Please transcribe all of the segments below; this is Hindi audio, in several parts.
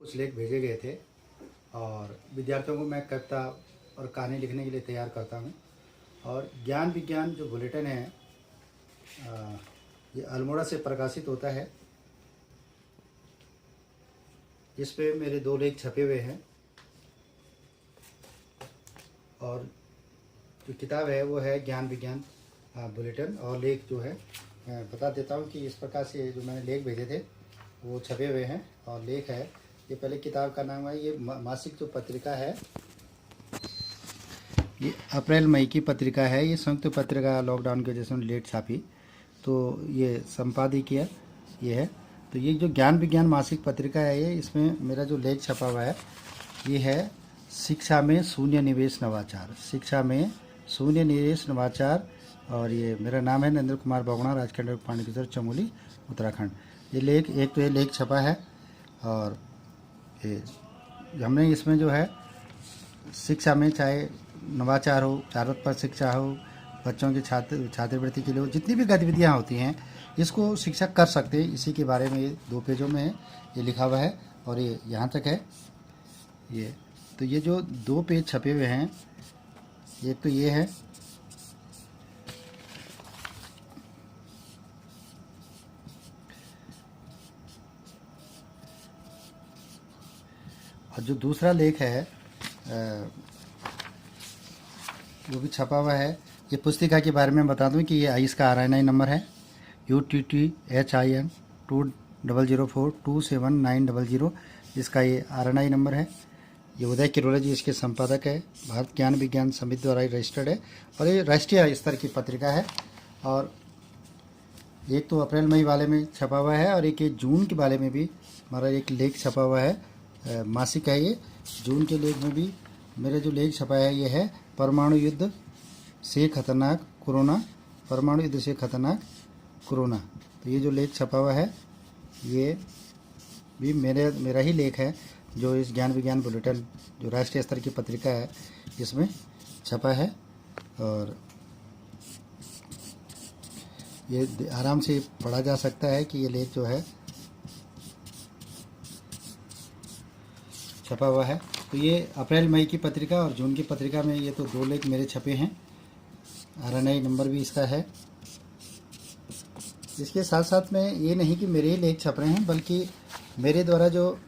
कुछ लेख भेजे गए थे और विद्यार्थियों को मैं कविता और कहानी लिखने के लिए तैयार करता हूँ। और ज्ञान विज्ञान जो बुलेटिन है ये अल्मोड़ा से प्रकाशित होता है। इस पे मेरे 2 लेख छपे हुए हैं और जो किताब है वो है ज्ञान विज्ञान बुलेटिन। और लेख जो है मैं बता देता हूँ कि इस प्रकार से जो मैंने लेख भेजे थे वो छपे हुए हैं। और लेख है ये, पहले किताब का नाम है, ये मासिक जो पत्रिका है ये अप्रैल मई की पत्रिका है। ये संयुक्त पत्रिका लॉकडाउन की वजह से लेट छापी तो ये संपादकीय ये है। तो ये जो ज्ञान विज्ञान मासिक पत्रिका है ये, इसमें मेरा जो लेख छपा हुआ है ये है शिक्षा में शून्य निवेश नवाचार, शिक्षा में शून्य निवेश नवाचार। और ये मेरा नाम है नरेंद्र कुमार बगुणा, राजखंड पांडुकेश्वर, चमोली, उत्तराखंड। ये लेख एक तो ये लेख छपा है और ये हमने इसमें जो है शिक्षा में चाहे नवाचार हो, चारों पर शिक्षा हो, बच्चों की छात्रवृत्ति के लिए जितनी भी गतिविधियाँ होती हैं इसको शिक्षक कर सकते हैं, इसी के बारे में ये 2 पेजों में ये लिखा हुआ है। और ये यहाँ तक है ये। तो ये जो 2 पेज छपे हुए हैं, एक तो ये है और जो दूसरा लेख है वो भी छपा हुआ है। ये पुस्तिका के बारे में बता दूं कि ये इसका RNI नंबर है UTTHIN 20042790। इसका ये RNI नंबर है। ये उदय किरोला जी इसके संपादक है। भारत ज्ञान विज्ञान समिति द्वारा रजिस्टर्ड है और ये राष्ट्रीय स्तर की पत्रिका है। और एक तो अप्रैल मई वाले में छपा हुआ है और एक ये जून के वाले में भी हमारा एक लेख छपा हुआ है। मासिक है ये। जून के लेख में भी मेरा जो लेख छपा है ये है परमाणु युद्ध से खतरनाक कोरोना, परमाणु युद्ध से खतरनाक कोरोना। तो ये जो लेख छपा हुआ है ये भी मेरा ही लेख है जो इस ज्ञान विज्ञान बुलेटिन जो राष्ट्रीय स्तर की पत्रिका है इसमें छपा है। और ये आराम से पढ़ा जा सकता है कि ये लेख जो है छपा हुआ है। तो ये अप्रैल मई की पत्रिका और जून की पत्रिका में ये तो 2 लेख मेरे छपे हैं। RNI नंबर भी इसका है। इसके साथ साथ में ये नहीं कि मेरे ही लेख छप रहे हैं, बल्कि मेरे द्वारा जो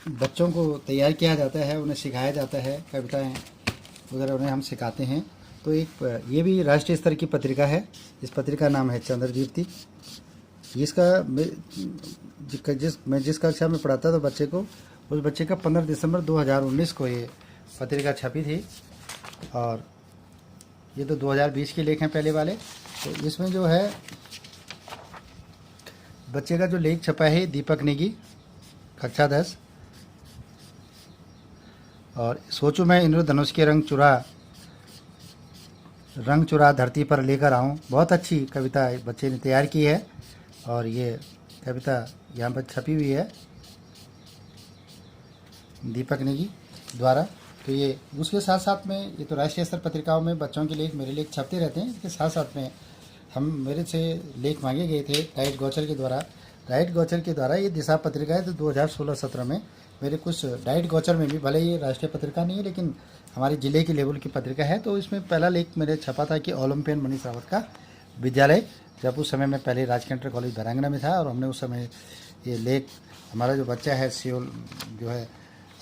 बच्चों को तैयार किया जाता है, उन्हें सिखाया जाता है, कविताएं वगैरह उन्हें हम सिखाते हैं। तो एक ये भी राष्ट्रीय स्तर की पत्रिका है। इस पत्रिका का नाम है चंद्रदीप्ति। इसका मैं जिस कक्षा में पढ़ाता था बच्चे को, उस बच्चे का 15 दिसंबर 2019 को ये पत्रिका छपी थी। और ये तो 2020 के लेख हैं पहले वाले। तो इसमें जो है बच्चे का जो लेख छपा है दीपक नेगी, कक्षा 10। और सोचूं मैं इंद्रधनुष के रंग चुरा धरती पर लेकर आऊं। बहुत अच्छी कविता बच्चे ने तैयार की है और ये कविता यहाँ पर छपी हुई है दीपक नेगी द्वारा। तो ये उसके साथ साथ में ये तो राष्ट्रीय स्तर पत्रिकाओं में बच्चों के लेख, मेरे लेख छपते रहते हैं। इसके साथ साथ में मेरे से लेख मांगे गए थे राइट गौचर के द्वारा। ये दिशा पत्रिका है। तो 2016-17 में मेरे कुछ डाइट गौचर में भी, भले ये राष्ट्रीय पत्रिका नहीं है लेकिन हमारे ज़िले की लेवल की पत्रिका है। तो इसमें पहला लेख मेरे छपा था कि ओलंपियन मनीष रावत का विद्यालय, जब उस समय मैं पहले राजकेंद्र कॉलेज भरांगना में था और हमने उस समय ये लेख, हमारा जो बच्चा है सियोल जो है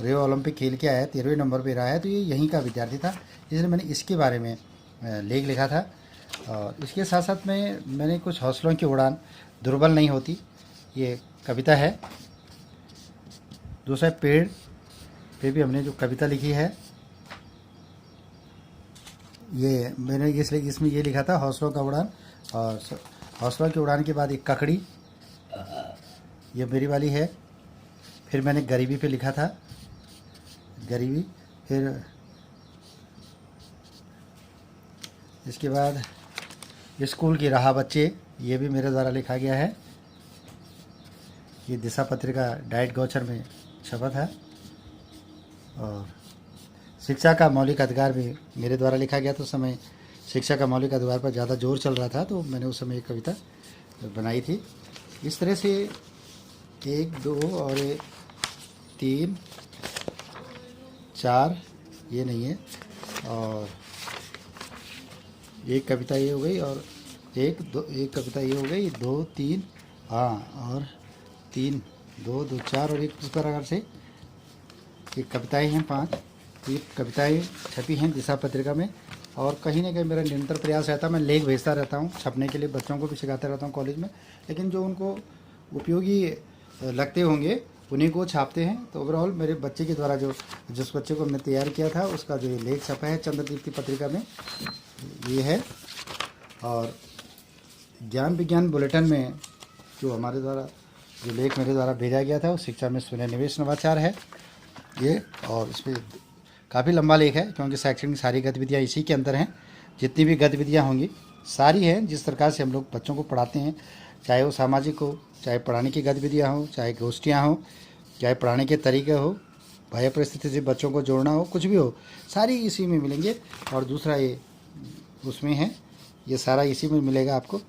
रियो ओलंपिक खेल के आया है, 13वें नंबर पे रहा है, तो ये यहीं का विद्यार्थी था, इसलिए मैंने इसके बारे में लेख लिखा था। और इसके साथ साथ में मैंने कुछ हौसलों की उड़ान दुर्बल नहीं होती, ये कविता है। दूसरा पेड़ पे भी हमने जो कविता लिखी है, ये मैंने इसमें ये लिखा था हौसलों का उड़ान। और हौसलों की उड़ान के बाद एक ककड़ी, ये मेरी वाली है। फिर मैंने गरीबी पे लिखा था, गरीबी। फिर इसके बाद स्कूल की राह बच्चे, ये भी मेरे द्वारा लिखा गया है। ये दिशा पत्रिका डाइट गौचर में छपा था। और शिक्षा का मौलिक अधिकार भी मेरे द्वारा लिखा गया। तो उस समय शिक्षा का मौलिक अधिकार पर ज़्यादा जोर चल रहा था, तो मैंने उस समय एक कविता बनाई थी। इस तरह से 1, 2 और 3 4, ये नहीं है, और एक कविता ये हो गई, और एक कविता ये हो गई, 2 3, हाँ, और 3 2 2 4 और एक इस प्रकार से ये कविताएं हैं 5। ये कविताएं छपी हैं दिशा पत्रिका में। और कहीं ना कहीं मेरा निरंतर प्रयास रहता है, मैं लेख भेजता रहता हूँ छपने के लिए, बच्चों को भी सिखाता रहता हूँ कॉलेज में, लेकिन जो उनको उपयोगी लगते होंगे उन्हीं को छापते हैं। तो ओवरऑल मेरे बच्चे के द्वारा जिस बच्चे को हमने तैयार किया था उसका जो ये लेख छपा है चंद्रदीप्ति पत्रिका में, ये है। और ज्ञान विज्ञान बुलेटिन में जो हमारे द्वारा जो लेख मेरे द्वारा भेजा गया था वो शिक्षा में निवेश नवाचार है ये। और इसमें काफ़ी लंबा लेख है, क्योंकि शैक्षणिक सारी गतिविधियाँ इसी के अंदर हैं। जितनी भी गतिविधियाँ होंगी सारी हैं जिस प्रकार से हम लोग बच्चों को पढ़ाते हैं, चाहे वो सामाजिक हो, चाहे पढ़ाने की गतिविधियाँ हो, चाहे गोष्ठियाँ हो, चाहे पढ़ाने के तरीके हो, बाह्य परिस्थिति से बच्चों को जोड़ना हो, कुछ भी हो, सारी इसी में मिलेंगे। और दूसरा ये उसमें है, ये सारा इसी में मिलेगा आपको।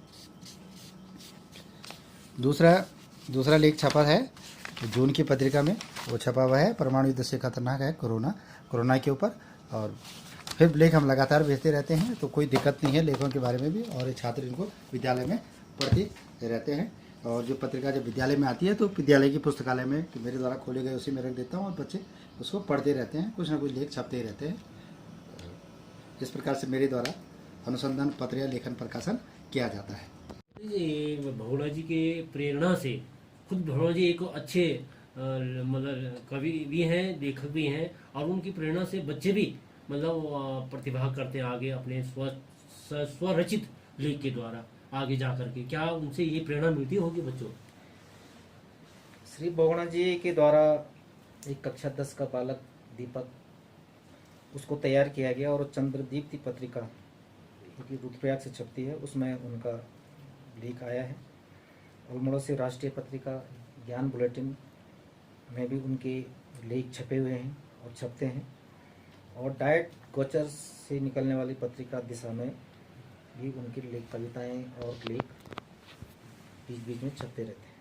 दूसरा लेख छपा है जून की पत्रिका में, वो छपा हुआ है परमाणु युद्ध से खतरनाक है कोरोना के ऊपर। और फिर लेख हम लगातार भेजते रहते हैं, तो कोई दिक्कत नहीं है लेखों के बारे में भी, और छात्र इनको विद्यालय में पढ़ते रहते हैं। और जो पत्रिका जब विद्यालय में आती है तो विद्यालय की पुस्तकालय में कि मेरे द्वारा खोले गए उसी में रख देता हूँ, और बच्चे उसको पढ़ते रहते हैं, कुछ ना कुछ लेख छपते ही रहते हैं। इस प्रकार से मेरे द्वारा अनुसंधान पत्र या लेखन प्रकाशन किया जाता है। ये बहुगुणा जी के प्रेरणा से, खुद बहुगुणा जी एक अच्छे मतलब कवि भी हैं, लेखक भी हैं, और उनकी प्रेरणा से बच्चे भी मतलब प्रतिभा करते हैं आगे अपने स्वरचित लेख के द्वारा आगे जा करके। क्या उनसे ये प्रेरणा मिलती होगी बच्चों? श्री बहुगुणा जी के द्वारा एक कक्षा 10 का बालक दीपक, उसको तैयार किया गया, और चंद्रदीप्ति पत्रिका जो कि रुद्रप्रयाग से छपती है उसमें उनका लेख आया है। अल्मोड़ा से राष्ट्रीय पत्रिका ज्ञान बुलेटिन में भी उनके लेख छपे हुए हैं और छपते हैं, और डाइट गोचर से निकलने वाली पत्रिका दिशा में भी उनके लेख, कविताएं और लेख बीच बीच में छपते रहते हैं।